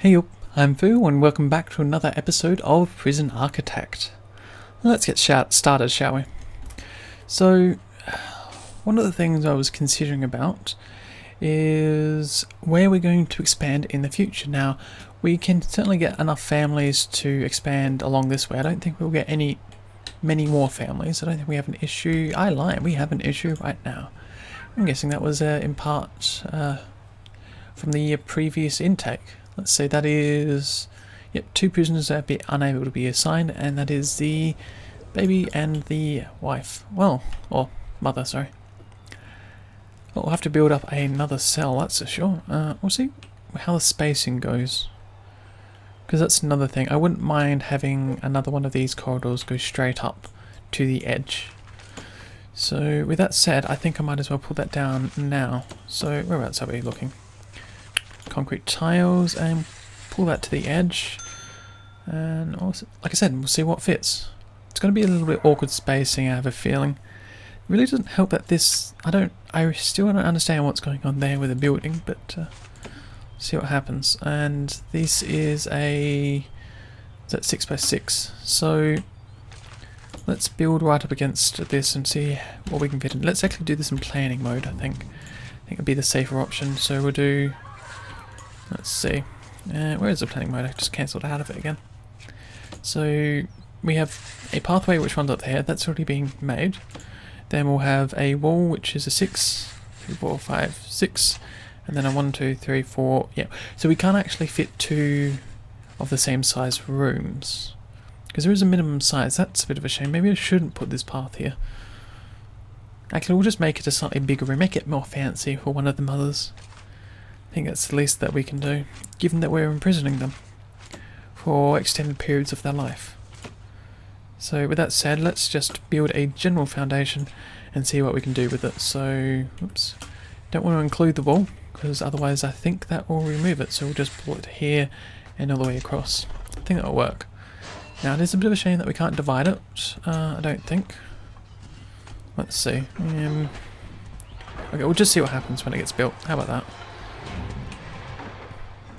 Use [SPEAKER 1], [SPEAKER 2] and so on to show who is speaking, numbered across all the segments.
[SPEAKER 1] Hey up, I'm Fu and welcome back to another episode of Prison Architect. Let's get started, shall we? So, one of the things I was considering about is where we're going to expand in the future. Now, we can certainly get enough families to expand along this way. I don't think we'll get many more families. I don't think we have an issue. I lie, we have an issue right now. I'm guessing that was in part from the previous intake. Let's say that is, yep, 2 prisoners that have been unable to be assigned, and that is the baby and the wife. Well, or mother, sorry. We'll have to build up another cell, that's for sure. We'll see how the spacing goes, because that's another thing. I wouldn't mind having another one of these corridors go straight up to the edge. So with that said, I think I might as well pull that down now. So whereabouts are we looking? Concrete tiles and pull that to the edge, and also, like I said, we'll see what fits. It's going to be a little bit awkward spacing, I have a feeling. It really doesn't help that this, I still don't understand what's going on there with the building, but see what happens. And this is a 6x6, so let's build right up against this and see what we can fit in. Let's actually do this in planning mode. I think it'd be the safer option. So we'll do, let's see, where is the planning mode? I just cancelled out of it again. So we have a pathway which runs up there, that's already being made. Then we'll have a wall which is a 6, 2, 4, 5, 6, and then a 1, 2, 3, 4, yeah. So we can't actually fit 2 of the same size rooms, because there is a minimum size. That's a bit of a shame. Maybe I shouldn't put this path here. Actually, we'll just make it a slightly bigger room, make it more fancy for one of the mothers. I think that's the least that we can do, given that we're imprisoning them for extended periods of their life. So with that said, let's just build a general foundation and see what we can do with it. So, oops, don't want to include the wall, because otherwise I think that will remove it. So we'll just pull it here and all the way across. I think that'll work. Now it is a bit of a shame that we can't divide it, I don't think. Let's see. Okay, we'll just see what happens when it gets built. How about that?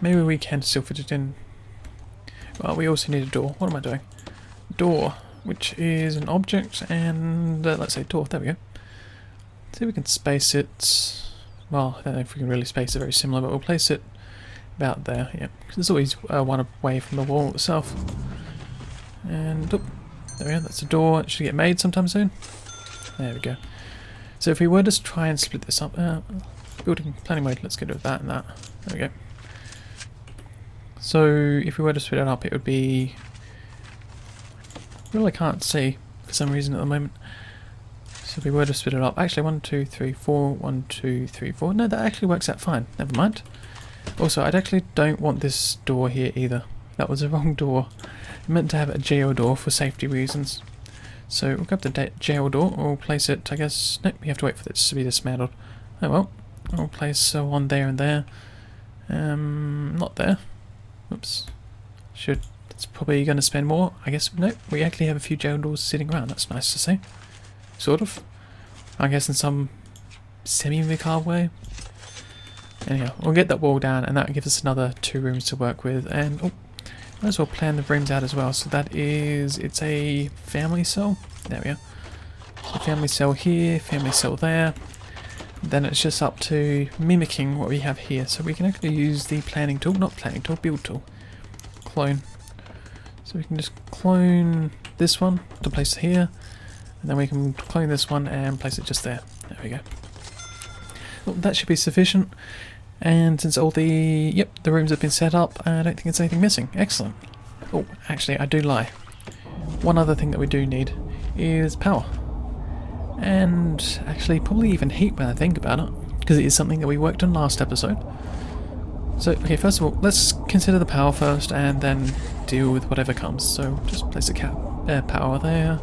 [SPEAKER 1] Maybe we can still fit it in. Well, we also need a door. What am I doing? Door, which is an object, and let's say door. There we go. See if we can space it. Well, I don't know if we can really space it very similar, but we'll place it about there. Yeah, because there's always one away from the wall itself. And oh, there we go. That's a door. It should get made sometime soon. There we go. So if we were to try and split this up, building planning mode. Let's get rid of that and that. There we go. So if we were to split it up, it would be, really can't see for some reason at the moment. So if we were to split it up, actually 1, 2, 3, 4, 1, 2, 3, 4. No, that actually works out fine. Never mind. Also, I actually don't want this door here either. That was the wrong door. I meant to have a jail door for safety reasons. So we'll grab the jail door, we'll place it, I guess, nope, we have to wait for this to be dismantled. Oh well, I'll place one there and there. Not there. Oops. It's probably going to spend more. I guess, nope, we actually have a few jail doors sitting around. That's nice to see. Sort of. I guess in some semi-macabre way. Anyhow, we'll get that wall down, and that gives us another 2 rooms to work with. And, oh, might as well plan the rooms out as well. So that is, it's a family cell. There we go. So family cell here, family cell there. Then it's just up to mimicking what we have here. So we can actually use the planning tool, not planning tool, build tool. Clone. So we can just clone this one to place it here. And then we can clone this one and place it just there. There we go. Well, that should be sufficient. And since all the rooms have been set up, I don't think it's anything missing. Excellent. Oh, actually, I do lie. One other thing that we do need is power. And actually probably even heat when I think about it, because it is something that we worked on last episode. So, okay, first of all, let's consider the power first and then deal with whatever comes. So just place the power there.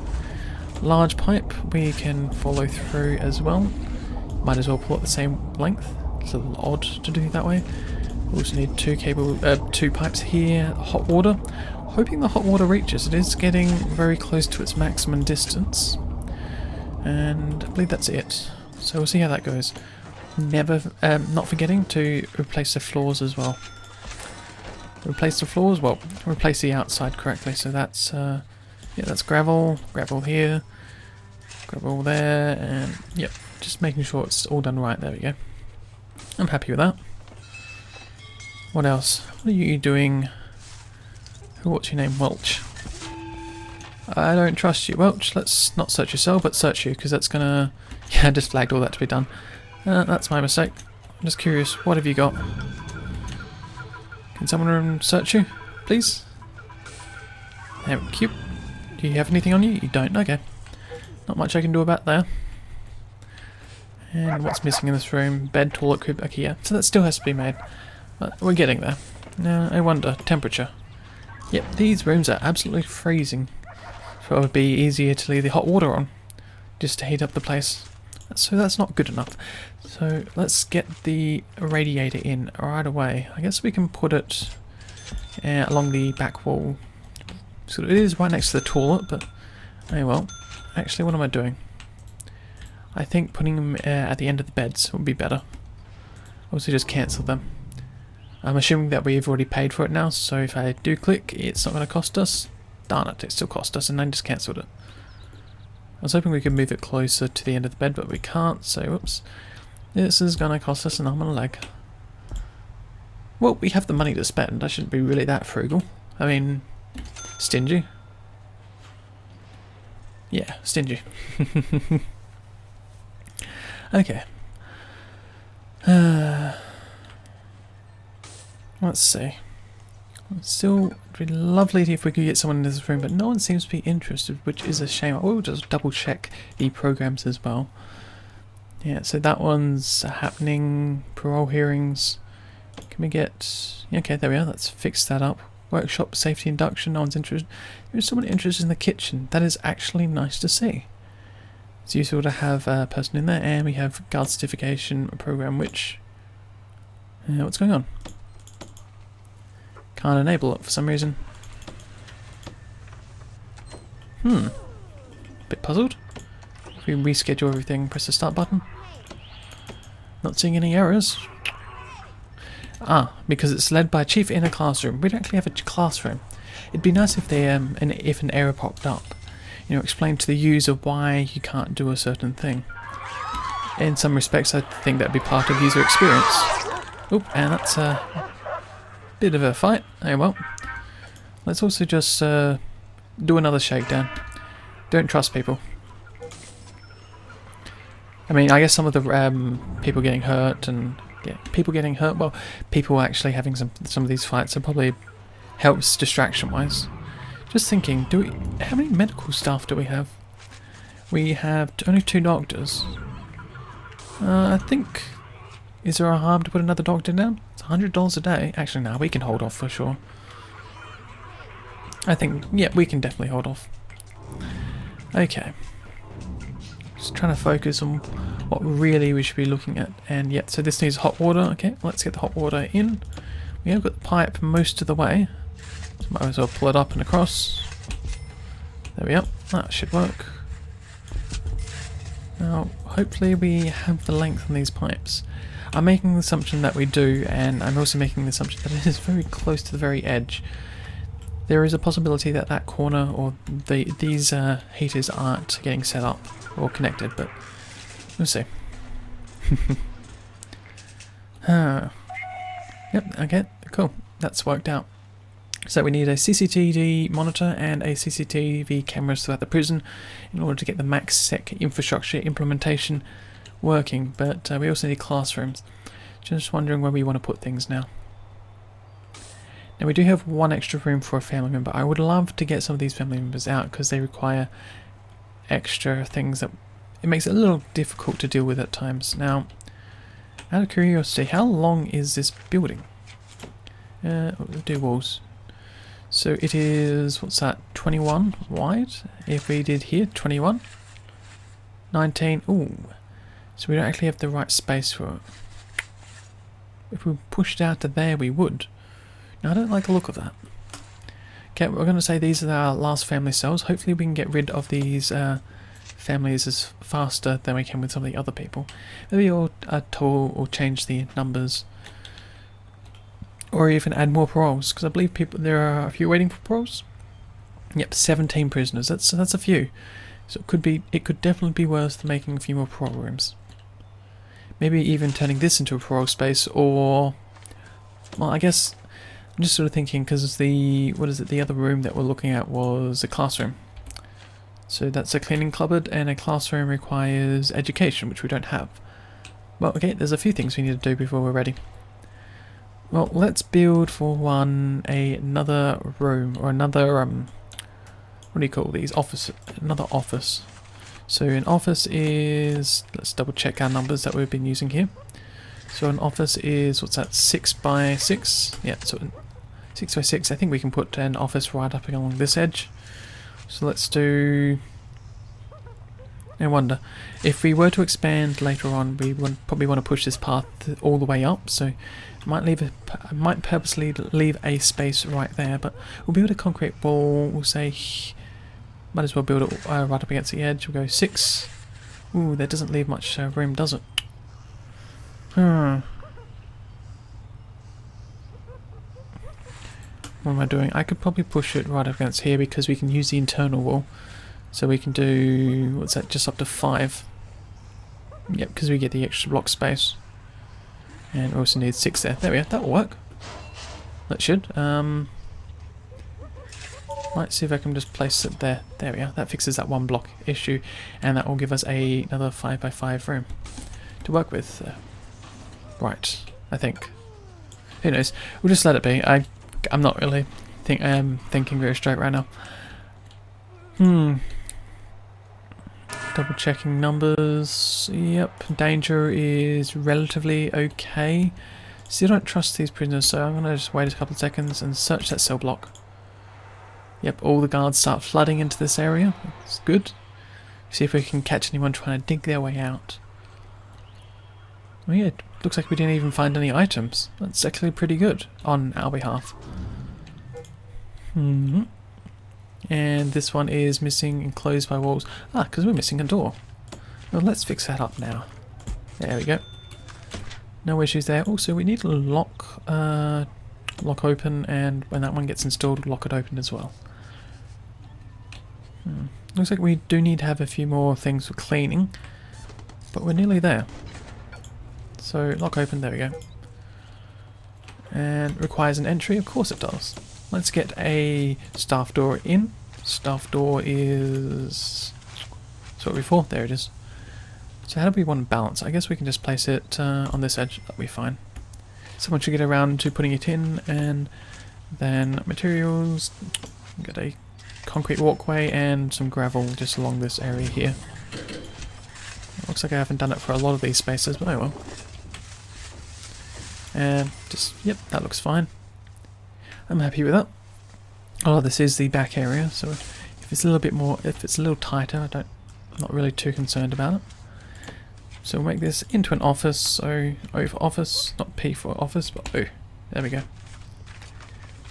[SPEAKER 1] Large pipe we can follow through as well. Might as well pull it the same length. It's a little odd to do that way. We also need 2 pipes here. Hot water. Hoping the hot water reaches. It is getting very close to its maximum distance. And I believe that's it. So we'll see how that goes. Never, not forgetting to replace the floors as well. Replace the floors. Well, replace the outside correctly. So that's yeah, that's gravel. Gravel here. Gravel there, and yep, just making sure it's all done right. There we go. I'm happy with that. What else? What are you doing? What's your name? Welch. I don't trust you, Welch. Let's not search your cell, but search you, because that's gonna... Yeah, I just flagged all that to be done. That's my mistake. I'm just curious, what have you got? Can someone search you, please? There, cute. Do you have anything on you? You don't? Okay. Not much I can do about that. And what's missing in this room? Bed, toilet, crib. Okay, yeah. So that still has to be made. But we're getting there. Now, I wonder, temperature. Yep, these rooms are absolutely freezing. So it would be easier to leave the hot water on, just to heat up the place. So that's not good enough. So let's get the radiator in right away. I guess we can put it along the back wall. So it is right next to the toilet, but oh well. Actually, what am I doing? I think putting them at the end of the beds would be better. Also, just cancel them. I'm assuming that we've already paid for it now, so if I do click, it's not going to cost us. Darn it, it still cost us, and I just cancelled it. I was hoping we could move it closer to the end of the bed, but we can't, so whoops. This is going to cost us an arm and a leg. Well, we have the money to spend. I shouldn't be really that frugal. I mean, stingy. Yeah, stingy. Okay. Let's see. Still, it'd be lovely if we could get someone into this room, but no one seems to be interested, which is a shame. I will just double check the programs as well. Yeah, so that one's happening. Parole hearings. Can we get... Okay, there we are. Let's fix that up. Workshop, safety induction. No one's interested. There's someone interested in the kitchen. That is actually nice to see. It's useful to have a person in there, and we have guard certification program, which... what's going on? Can't enable it for some reason. Bit puzzled. If we reschedule everything, press the start button. Not seeing any errors. Ah, because it's led by chief in a classroom. We don't actually have a classroom. It'd be nice if they if an error popped up. You know, explain to the user why you can't do a certain thing. In some respects, I think that'd be part of user experience. Oop, and that's a bit of a fight. Oh well. Let's also just do another shakedown. Don't trust people. I mean, I guess some of the people getting hurt and people getting hurt. Well, people actually having some of these fights. It probably helps distraction-wise. Just thinking, how many medical staff do we have? We have only 2 doctors. I think. Is there a harm to put another doctor down? It's $100 a day. Actually, no, we can hold off for sure. I think, yeah, we can definitely hold off. Okay. Just trying to focus on what really we should be looking at. And yeah, so this needs hot water. Okay, let's get the hot water in. We have got the pipe most of the way. So might as well pull it up and across. There we are. That should work. Now, hopefully we have the length on these pipes. I'm making the assumption that we do, and I'm also making the assumption that it is very close to the very edge. There is a possibility that that corner or these heaters aren't getting set up or connected, but we'll see. Yep, okay, cool. That's worked out. So we need a CCTV monitor and a CCTV cameras throughout the prison in order to get the MaxSec infrastructure implementation working, but we also need classrooms. Just wondering where we want to put things now. Now we do have 1 extra room for a family member. I would love to get some of these family members out because they require extra things that it makes it a little difficult to deal with at times. Now, out of curiosity, how long is this building? We'll do walls. So it is, what's that, 21 wide? If we did here, 21. 19, ooh. So we don't actually have the right space for it. If we pushed out to there, we would. Now, I don't like the look of that. Okay, we're going to say these are our last family cells. Hopefully we can get rid of these families as faster than we can with some of the other people. Maybe we'll tool or change the numbers. Or or even add more paroles, because I believe there are a few waiting for paroles. Yep, 17 prisoners. That's a few. So it could definitely be worth making a few more parole rooms. Maybe even turning this into a parole space, or well, I guess I'm just sort of thinking because the other room that we're looking at was a classroom. So that's a cleaning cupboard, and a classroom requires education, which we don't have. Well, okay, there's a few things we need to do before we're ready. Well, let's build for another room, or another, what do you call these? Another office. So an office is, let's double check our numbers that we've been using here. So an office is, what's that, 6 by 6? Yeah, so 6 by 6, I think we can put an office right up along this edge. So let's do, I wonder, if we were to expand later on, we would probably want to push this path all the way up, so I might purposely leave a space right there, but we'll build a concrete wall, we'll say, might as well build it right up against the edge, we'll go 6. Ooh, that doesn't leave much room, does it? What am I doing? I could probably push it right up against here because we can use the internal wall. So we can do, what's that, just up to 5. Yep, because we get the extra block space. And we also need 6 there. There we go, that'll work. That should. Might see if I can just place it there. There we are, that fixes that 1 block issue. And that will give us another 5 by 5 room to work with. Right, I think. Who knows? We'll just let it be. I'm not really thinking very straight right now. Double checking numbers. Yep, danger is relatively okay. Still don't trust these prisoners, so I'm gonna just wait a couple of seconds and search that cell block. Yep, all the guards start flooding into this area. That's good. See if we can catch anyone trying to dig their way out. Oh yeah, looks like we didn't even find any items. That's actually pretty good on our behalf. And this one is missing, enclosed by walls. Ah, because we're missing a door. Well, let's fix that up now. There we go. No issues there. Also, we need to lock open, and when that one gets installed, lock it open as well. Looks like we do need to have a few more things for cleaning, but we're nearly there. So lock open, there we go. And requires an entry, of course it does. Let's get a staff door in. Staff door is, so what before, there it is. So how do we want to balance? I guess we can just place it on this edge, that'll be fine. Someone should get around to putting it in, and then materials, get a concrete walkway and some gravel just along this area here. Looks like I haven't done it for a lot of these spaces, but oh well. And just, yep, that looks fine. I'm happy with that. Oh, this is the back area, so if it's a little bit more, if it's a little tighter, I'm not really too concerned about it. So we'll make this into an office, so O for office, not P for office, but O. There we go.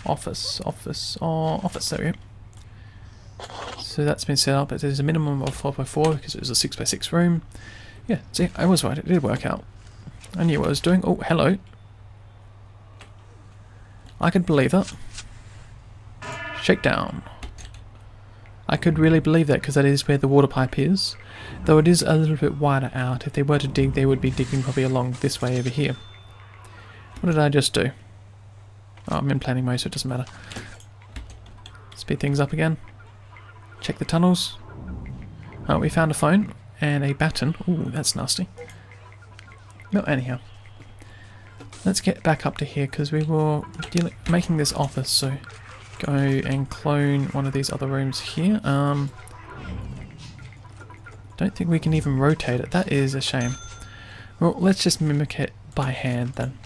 [SPEAKER 1] Office, there we go. So that's been set up. It is a minimum of 4x4 because it was a 6x6 room. Yeah, see, I was right, it did work out. I knew what I was doing. Oh, hello. I could believe that. Shakedown. I could really believe that because that is where the water pipe is. Though it is a little bit wider out. If they were to dig, they would be digging probably along this way over here. What did I just do? Oh, I'm in planning mode, so it doesn't matter. Speed things up again. Check the tunnels. Oh, we found a phone and a baton. Ooh, that's nasty. No, anyhow. Let's get back up to here because we were making this office, so go and clone one of these other rooms here. Don't think we can even rotate it. That is a shame. Well, let's just mimic it by hand then.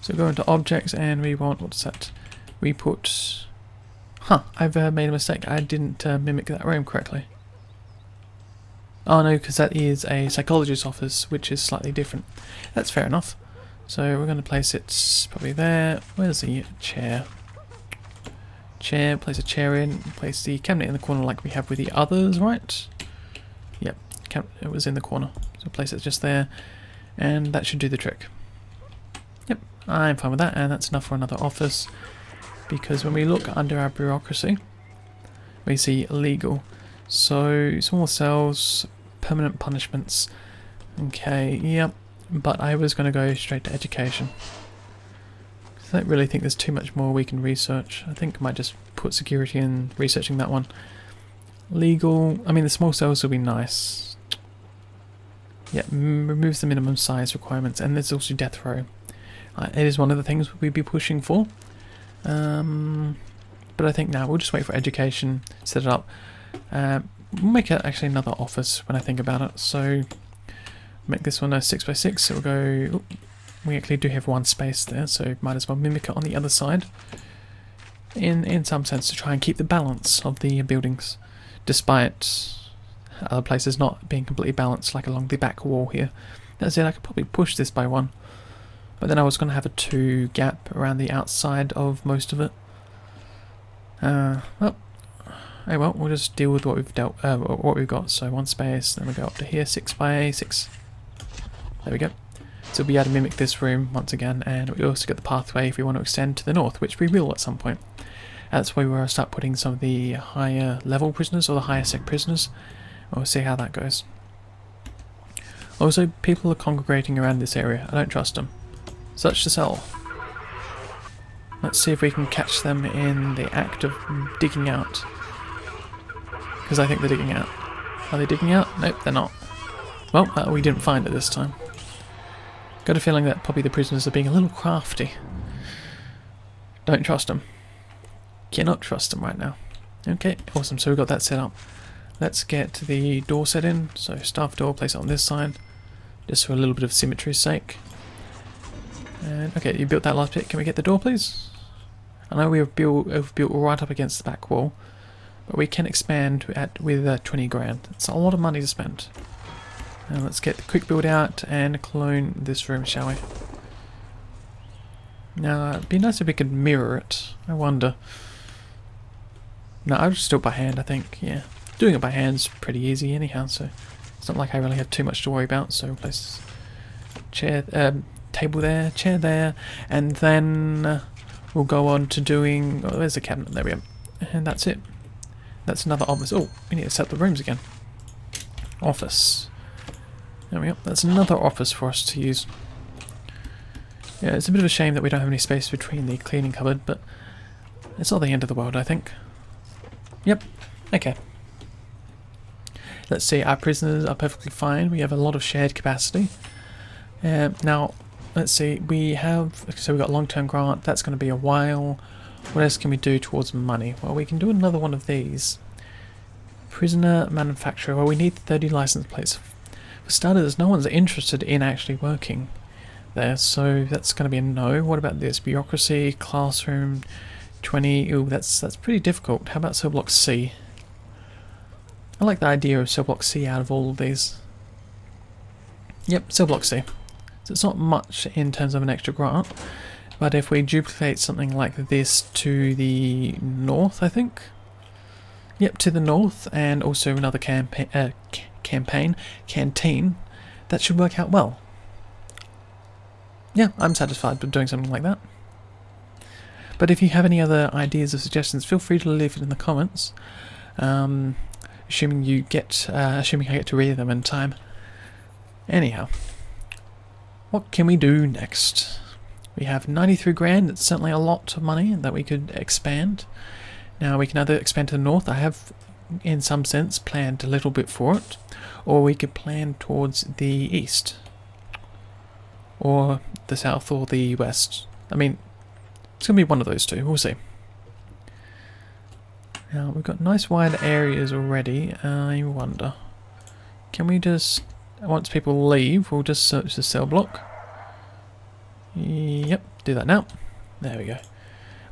[SPEAKER 1] So go into objects and we want, what's that? We put... Huh, I've made a mistake. I didn't mimic that room correctly. Oh no, because that is a psychologist's office, which is slightly different. That's fair enough. So we're going to place it probably there. Where's the chair? Chair, place a chair in, place the cabinet in the corner like we have with the others, right? Yep, it was in the corner. So place it just there, and that should do the trick. Yep, I'm fine with that, and that's enough for another office. Because when we look under our bureaucracy, we see legal. So small cells, permanent punishments. Okay, yep. But I was going to go straight to education. I don't really think there's too much more we can research. I think I might just put security in researching that one. Legal, I mean the small cells will be nice. Yeah, removes the minimum size requirements, and there's also death row. It is one of the things we'd be pushing for. But I think now we'll just wait for education, set it up. We'll make it actually another office when I think about it. So make this one a 6x6. So we'll go. Ooh, we actually do have one space there, so might as well mimic it on the other side. In some sense, to try and keep the balance of the buildings, despite other places not being completely balanced, like along the back wall here. That's it. I could probably push this by one, but then I was going to have a 2 gap around the outside of most of it. Well, we'll just deal with what we've got. So 1 space, then we'll go up to here, 6x6. There we go. So we'll be able to mimic this room once again, and we also get the pathway if we want to extend to the north, which we will at some point. That's where we'll start putting some of the higher level prisoners, or the higher sec prisoners. We'll see how that goes. Also, people are congregating around this area. I don't trust them. Search the cell. Let's see if we can catch them in the act of digging out. Because I think they're digging out. Are they digging out? Nope, they're not. Well, we didn't find it this time. Got a feeling that probably the prisoners are being a little crafty. Don't trust them. Cannot trust them right now. Okay, awesome. So we've got that set up. Let's get the door set in. So staff door, place it on this side. Just for a little bit of symmetry's sake. And okay, you built that last bit. Can we get the door, please? I know we've built right up against the back wall, but we can expand with 20 grand. It's a lot of money to spend. And let's get the quick build out and clone this room, shall we? Now, it'd be nice if we could mirror it. I wonder. No, I'll just do it by hand, I think. Yeah, doing it by hand's pretty easy anyhow, so it's not like I really have too much to worry about. So place chair, table there, chair there, and then we'll go on to doing. Oh, there's a cabinet. There we go, and that's it. That's another office. Oh, we need to set up the rooms again. Office. There we go. That's another office for us to use. Yeah, it's a bit of a shame that we don't have any space between the cleaning cupboard, but it's not the end of the world, I think. Yep. Okay. Let's see. Our prisoners are perfectly fine. We have a lot of shared capacity. Now, let's see. We've got long-term grant. That's going to be a while. What else can we do towards money? Well, we can do another one of these. Prisoner manufacturer. Well, we need 30 license plates. For starters, no one's interested in actually working there, so that's going to be a no. What about this? Bureaucracy, classroom, 20. Ooh, that's pretty difficult. How about cell block C? I like the idea of cell block C out of all of these. Yep, cell block C. So it's not much in terms of an extra grant, but if we duplicate something like this to the north, I think. Yep, to the north, and also another canteen, that should work out well. Yeah, I'm satisfied with doing something like that. But if you have any other ideas or suggestions, feel free to leave it in the comments. Assuming I get to read them in time. Anyhow, what can we do next? We have 93 grand. It's certainly a lot of money that we could expand. Now we can either expand to the north. I have, in some sense, planned a little bit for it, or we could plan towards the east, or the south, or the west. I mean, it's going to be one of those two. We'll see. Now, we've got nice wide areas already. I wonder, can we just, once people leave, we'll just search the cell block. Yep, do that now. There we go.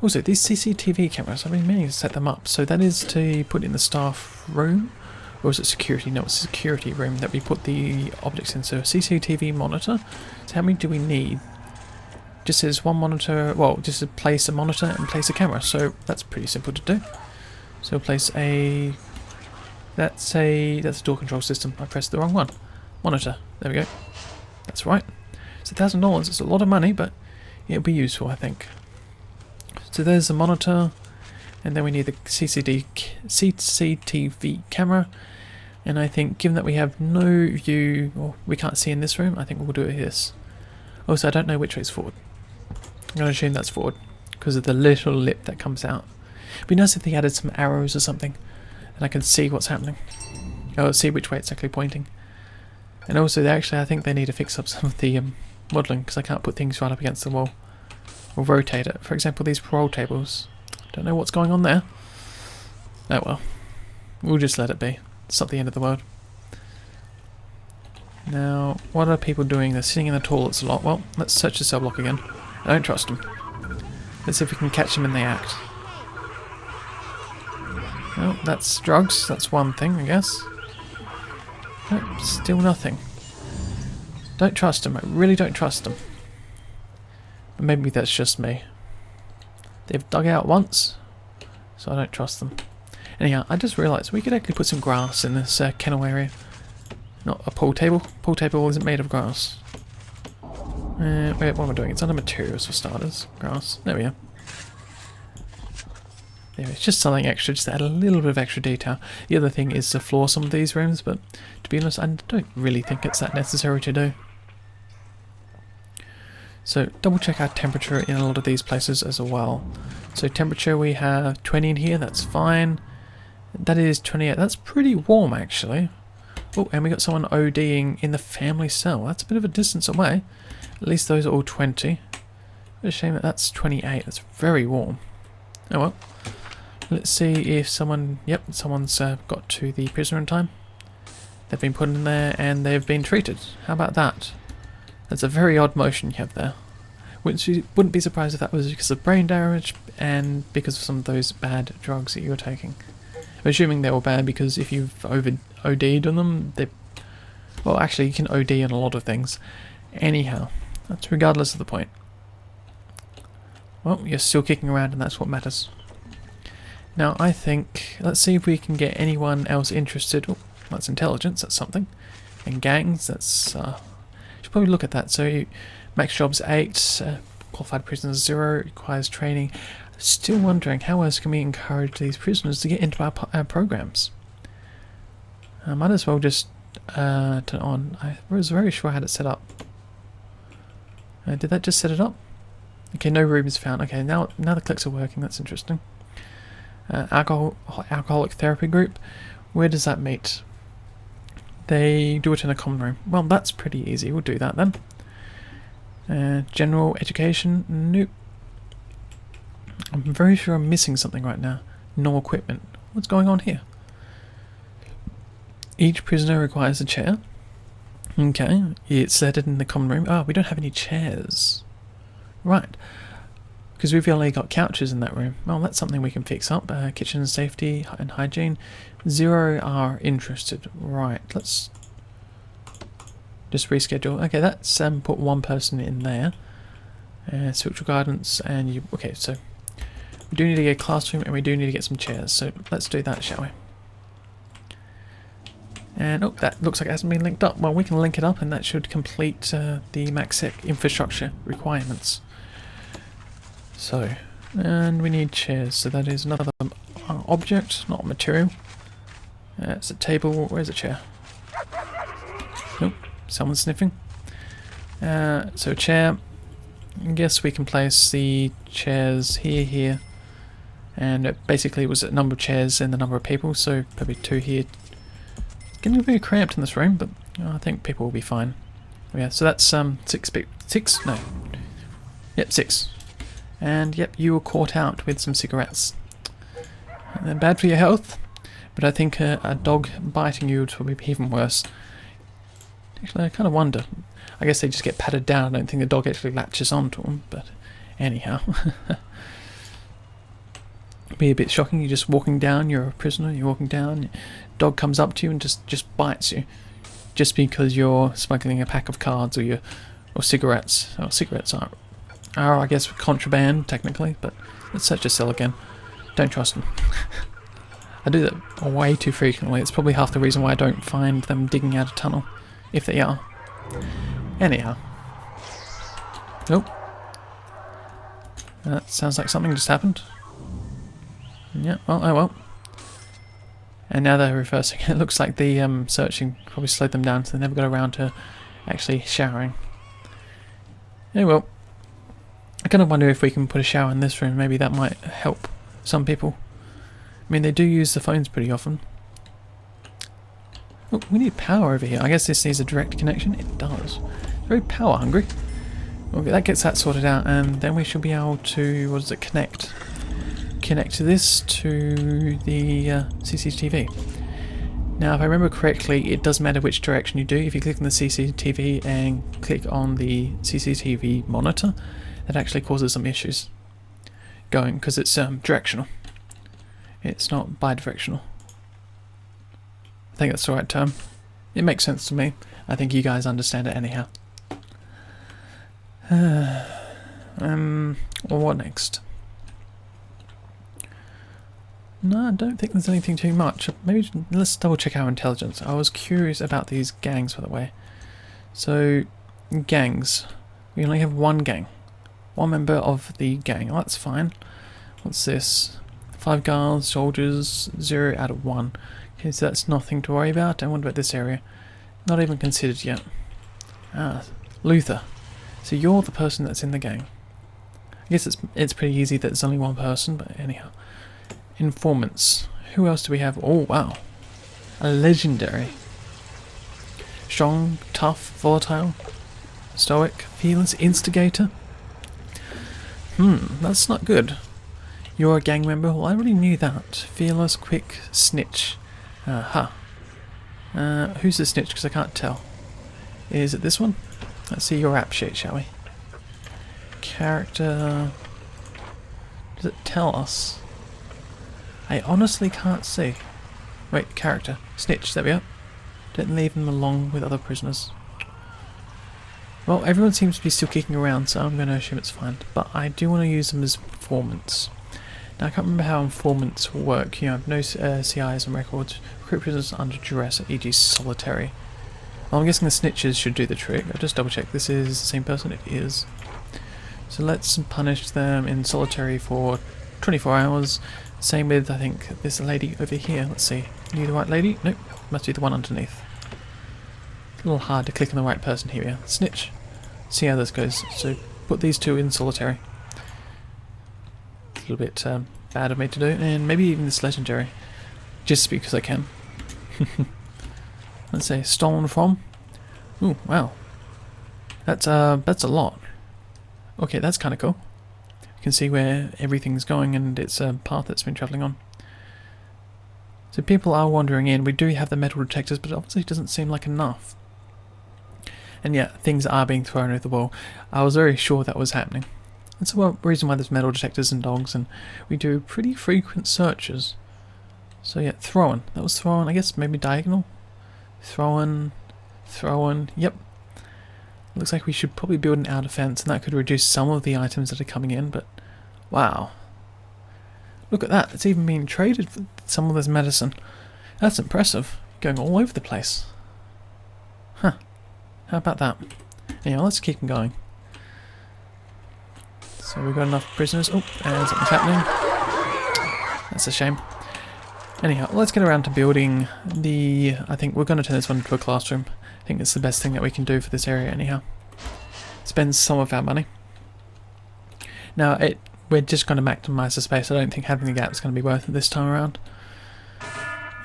[SPEAKER 1] Also, these CCTV cameras, I've been meaning to set them up. So that is to put in the staff room, or is it security? No, it's a security room that we put the objects in. So a CCTV monitor. So how many do we need? Just says one monitor. Well, just to place a monitor and place a camera. So that's pretty simple to do. So we'll place a. That's a door control system. I pressed the wrong one. Monitor. There we go. That's right. It's $1,000. It's a lot of money, but it'll be useful, I think. So there's the monitor, and then we need the CCTV camera. And I think, given that we have no view, or we can't see in this room, I think we'll do it this. Also, I don't know which way is forward. I'm going to assume that's forward, because of the little lip that comes out. It'd be nice if they added some arrows or something, and I can see what's happening. Oh, see which way it's actually pointing. And also, I think they need to fix up some of the modelling, because I can't put things right up against the wall. Or rotate it. For example, these parole tables. Don't know what's going on there. Oh well. We'll just let it be. It's not the end of the world. Now, what are people doing? They're sitting in the toilets a lot. Well, let's search the cell block again. I don't trust them. Let's see if we can catch them in the act. Well, that's drugs. That's one thing, I guess. Nope, still nothing. Don't trust them. I really don't trust them. But maybe that's just me. They've dug out once, so I don't trust them. Anyhow, I just realised we could actually put some grass in this kennel area. Not a pool table. Pool table isn't made of grass. Wait, what am I doing? It's under materials for starters. Grass. There we go. There, it's just something extra, just to add a little bit of extra detail. The other thing is to floor some of these rooms, but to be honest, I don't really think it's that necessary to do. So double check our temperature in a lot of these places as well. So temperature, we have 20 in here, that's fine. That is 28, that's pretty warm actually. Oh, and we got someone ODing in the family cell. That's a bit of a distance away. At least those are all 20. What a shame that that's 28, that's very warm. Oh well. Let's see if someone, yep, someone's got to the prisoner in time. They've been put in there and they've been treated. How about that? That's a very odd motion you have there. Wouldn't be surprised if that was because of brain damage and because of some of those bad drugs that you were taking. I'm assuming they were bad because if you've OD'd on them, they... Well, actually, you can OD on a lot of things. Anyhow, that's regardless of the point. Well, you're still kicking around and that's what matters. Now, I think... Let's see if we can get anyone else interested. Oh, that's intelligence, that's something. And gangs, that's... should probably look at that. So, max jobs 8, qualified prisoners 0, requires training. Still wondering how else can we encourage these prisoners to get into our programs. I might as well just turn it on. I was very sure I had it set up. Did that just set it up? Okay, no rooms found. Okay, now the clicks are working. That's interesting. Alcoholic therapy group. Where does that meet? They do it in a common room. Well, that's pretty easy. We'll do that then. General education. Nope. I'm very sure I'm missing something right now. No equipment. What's going on here? Each prisoner requires a chair. Okay. It's set in the common room. Oh, we don't have any chairs. Right. Because we've only got couches in that room. Well, that's something we can fix up. Kitchen safety and hygiene. 0 are interested. Right. Let's just reschedule. Okay, that's put one person in there. Spiritual guidance and you... Okay, so we do need to get a classroom and we do need to get some chairs. So let's do that, shall we? And oh, that looks like it hasn't been linked up. Well, we can link it up and that should complete the MaxSec infrastructure requirements. So, and we need chairs. So that is another object, not material. It's a table. Where's a chair? Nope, someone's sniffing. So chair. I guess we can place the chairs here, and it basically was a number of chairs and the number of people, so probably 2 here. It's getting very cramped in this room, but I think people will be fine. Yeah, so that's 6. No, yep, 6. And yep, you were caught out with some cigarettes. And they're bad for your health, but I think a dog biting you would probably be even worse. Actually, I kind of wonder. I guess they just get patted down. I don't think the dog actually latches onto them, but anyhow. It'd be a bit shocking. You're just walking down, you're a prisoner, you're walking down, dog comes up to you and just bites you. Just because you're smuggling a pack of cards or cigarettes. Oh, cigarettes are, I guess, contraband, technically, but let's search a cell again. Don't trust them. I do that way too frequently. It's probably half the reason why I don't find them digging out a tunnel, if they are. Anyhow. Nope. That sounds like something just happened. Yeah, well, oh well. And now they're reversing. It looks like the searching probably slowed them down, so they never got around to actually showering. Oh well. I kind of wonder if we can put a shower in this room. Maybe that might help some people. I mean, they do use the phones pretty often. Oh, we need power over here. I guess this needs a direct connection. It does. It's very power hungry. Okay, that gets that sorted out, and then we should be able to, what does it, connect this to the CCTV. Now, if I remember correctly, it doesn't matter which direction you do. If you click on the CCTV and click on the CCTV monitor, that actually causes some issues going, because it's directional. It's not bidirectional. I think that's the right term. It makes sense to me. I think you guys understand it anyhow. Well, what next? No, I don't think there's anything too much. Maybe let's double check our intelligence. I was curious about these gangs, by the way. So, gangs. We only have one gang. One member of the gang. Oh, that's fine. What's this? 5 guards, soldiers, 0 out of 1. Okay, so that's nothing to worry about. And what about this area? Not even considered yet. Ah, Luther. So you're the person that's in the gang. I guess it's pretty easy that there's only one person, but anyhow. Informants. Who else do we have? Oh, wow. A legendary. Strong, tough, volatile, stoic, fearless, instigator. That's not good. You're a gang member? Well, I already knew that. Fearless, quick, snitch. Who's the snitch? Because I can't tell. Is it this one? Let's see your app sheet, shall we? Character. Does it tell us? I honestly can't see. Wait, character. Snitch, there we are. Didn't leave them along with other prisoners. Well, everyone seems to be still kicking around, so I'm going to assume it's fine. But I do want to use them as informants. Now, I can't remember how informants work. You have no CIs and records. Recruit prisoners under duress, e.g. solitary. Well, I'm guessing the snitches should do the trick. I'll just double check. This is the same person? It is. So let's punish them in solitary for 24 hours. Same with, I think, this lady over here. Let's see. Are you the right lady? Nope. Must be the one underneath. It's a little hard to click on the right person here. We are. Snitch. See how this goes. So put these two in solitary. A little bit bad of me to do. And maybe even this legendary. Just because I can. Let's say stolen from. Ooh, wow. That's a lot. Okay, that's kind of cool. You can see where everything's going, and it's a path that's been travelling on. So people are wandering in. We do have the metal detectors, but obviously it doesn't seem like enough. And yeah, things are being thrown over the wall. I was very sure that was happening. That's the reason why there's metal detectors and dogs, and we do pretty frequent searches. So yeah, thrown. That was thrown. I guess maybe diagonal. Thrown. Yep. Looks like we should probably build an outer fence, and that could reduce some of the items that are coming in, but wow. Look at that. It's even being traded for some of this medicine. That's impressive. Going all over the place. Huh. How about that? Anyway, let's keep them going. So we've got enough prisoners. Oh, and something's happening. That's a shame. Anyhow, let's get around to building the... I think we're going to turn this one into a classroom. I think it's the best thing that we can do for this area anyhow. Spend some of our money. Now, we're just going to maximise the space. I don't think having the gap is going to be worth it this time around.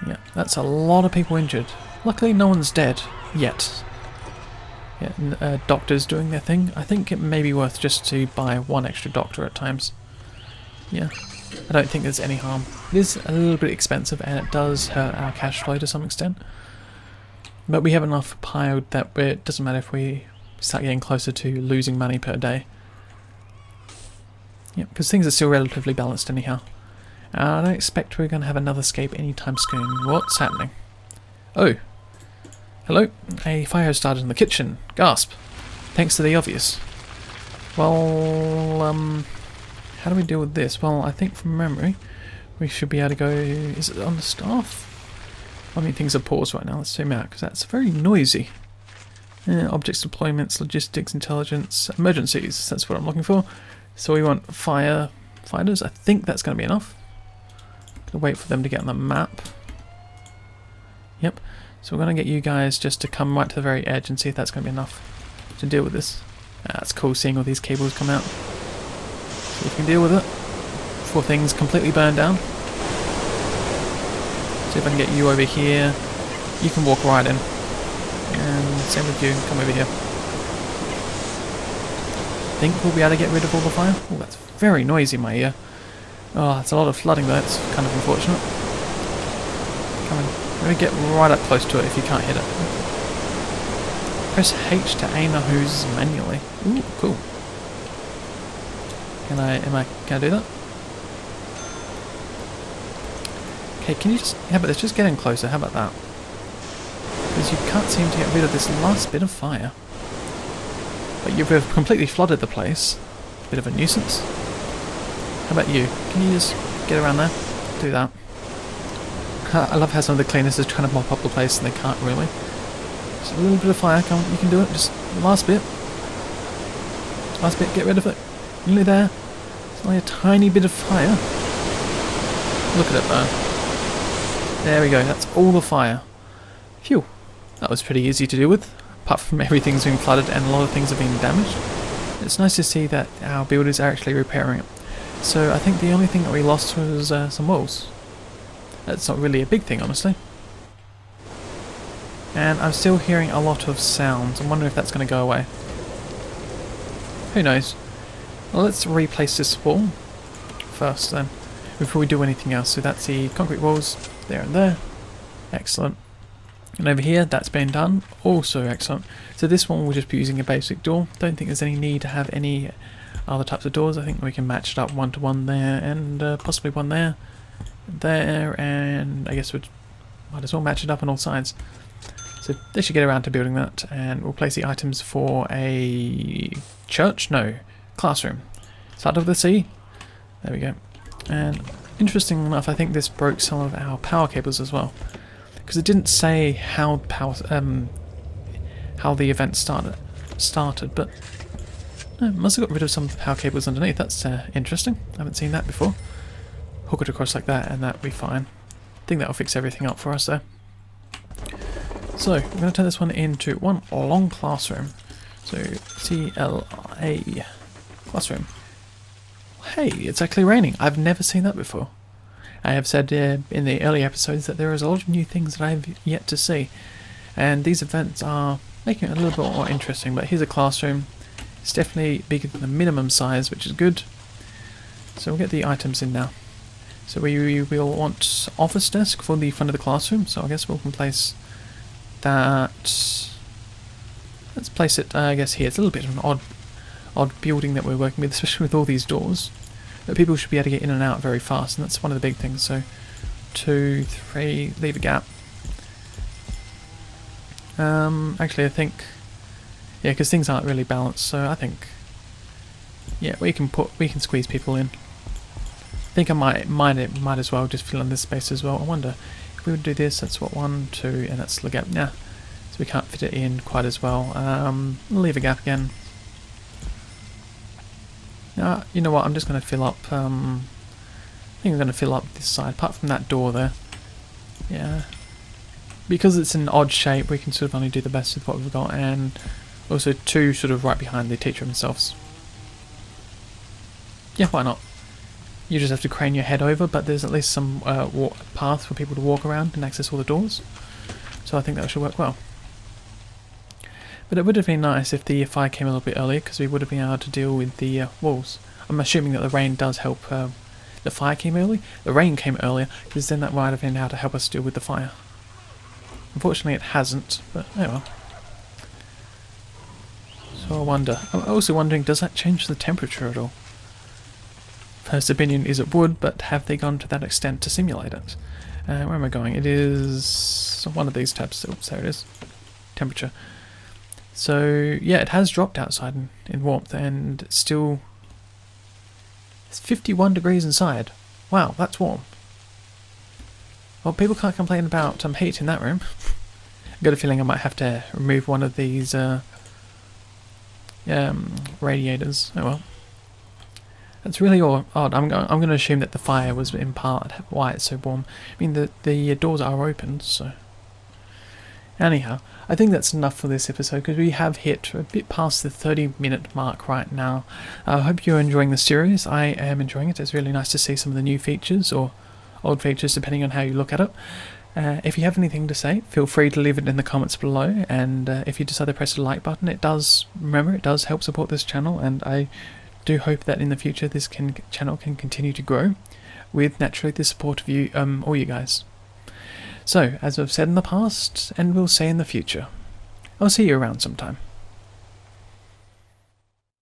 [SPEAKER 1] Yeah, that's a lot of people injured. Luckily, no one's dead yet. Yeah, doctors doing their thing. I think it may be worth just to buy one extra doctor at times. Yeah, I don't think there's any harm. It is a little bit expensive, and it does hurt our cash flow to some extent. But we have enough piled that it doesn't matter if we start getting closer to losing money per day. Yeah, because things are still relatively balanced anyhow. I don't expect we're going to have another escape anytime soon. What's happening? Oh. Hello. A fire has started in the kitchen. Gasp. Thanks to the obvious. Well, how do we deal with this? Well, I think from memory, we should be able to go... Is it on the staff? I mean, things are paused right now. Let's zoom out, because that's very noisy. Objects, deployments, logistics, intelligence, emergencies. That's what I'm looking for. So we want firefighters. I think that's going to be enough. Gonna wait for them to get on the map. Yep. So we're going to get you guys just to come right to the very edge and see if that's going to be enough to deal with this. That's cool seeing all these cables come out. So we can deal with it before things completely burn down. See if I can get you over here. You can walk right in. And same with you, come over here. I think we'll be able to get rid of all the fire. Oh, that's very noisy in my ear. Oh, that's a lot of flooding though, that's kind of unfortunate. Come on, maybe get right up close to it if you can't hit it. Press H to aim the hose manually. Ooh, cool. Can I do that? Okay, can you just, how about this, just get in closer, how about that? Because you can't seem to get rid of this last bit of fire. But you've completely flooded the place. Bit of a nuisance. How about you? Can you just get around there? Do that. I love how some of the cleaners are trying to mop up the place and they can't really. Just a little bit of fire, come on, you can do it, just last bit. Last bit, get rid of it. Nearly there. It's only a tiny bit of fire. Look at it burn. There we go, that's all the fire. Phew, that was pretty easy to deal with. Apart from everything's been flooded and a lot of things have been damaged. It's nice to see that our builders are actually repairing it. So I think the only thing that we lost was some walls. That's not really a big thing, honestly. And I'm still hearing a lot of sounds. I'm wondering if that's going to go away. Who knows? Well, let's replace this wall first then, before we do anything else. So that's the concrete walls there and there. Excellent. And over here, that's been done. Also excellent. So this one we'll just be using a basic door. Don't think there's any need to have any other types of doors. I think we can match it up one to one there and possibly one there. There, and I guess we might as well match it up on all sides. So they should get around to building that, and we'll place the items for a church? No, classroom. Start with the C. There we go. And interesting enough, I think this broke some of our power cables as well, because it didn't say how the event started, but no, it must have got rid of some of the power cables underneath. That's interesting. I haven't seen that before. Hook it across like that and that'll be fine. I think that'll fix everything up for us there. So, we're going to turn this one into one long classroom. So, CLA classroom. Hey, it's actually raining. I've never seen that before. I have said in the early episodes that there is a lot of new things that I have yet to see. And these events are making it a little bit more interesting. But here's a classroom. It's definitely bigger than the minimum size, which is good. So we'll get the items in now. So we will want office desk for the front of the classroom, so I guess we can place that. Let's place it, I guess here. It's a little bit of an odd building that we're working with, especially with all these doors. But people should be able to get in and out very fast, and that's one of the big things. So 2, 3, leave a gap. Actually I think, yeah, because things aren't really balanced, so I think, yeah, we can squeeze people in. I think I might as well just fill in this space as well. I wonder if we would do this. That's what 1, 2, and that's the gap. Yeah, so we can't fit it in quite as well. Leave a gap again. You know what? I'm just going to fill up. I think I'm going to fill up this side, apart from that door there. Yeah, because it's an odd shape, we can sort of only do the best with what we've got, and also 2 sort of right behind the teacher themselves. Yeah, why not? You just have to crane your head over, but there's at least some path for people to walk around and access all the doors. So I think that should work well. But it would have been nice if the fire came a little bit earlier, because we would have been able to deal with the walls. I'm assuming that the rain does help. The fire came early? The rain came earlier, because then that might have been able to help us deal with the fire. Unfortunately it hasn't, but oh well. So I wonder. I'm also wondering, does that change the temperature at all? First opinion is it would, but have they gone to that extent to simulate it? Where am I going? It is one of these tabs. Oops, there it is. Temperature. So yeah, it has dropped outside in warmth, and still it's 51 degrees inside. Wow, that's warm. Well, people can't complain about heat in that room. I've got a feeling I might have to remove one of these radiators. Oh well. It's really odd. I'm going to assume that the fire was in part why it's so warm. I mean, the doors are open, so... Anyhow, I think that's enough for this episode because we have hit a bit past the 30-minute mark right now. I hope you're enjoying the series. I am enjoying it. It's really nice to see some of the new features, or old features depending on how you look at it. If you have anything to say, feel free to leave it in the comments below, and if you decide to press the like button, it does help support this channel, and I do hope that in the future this channel can continue to grow with naturally the support of you, all you guys. So, as I've said in the past, and will say in the future, I'll see you around sometime.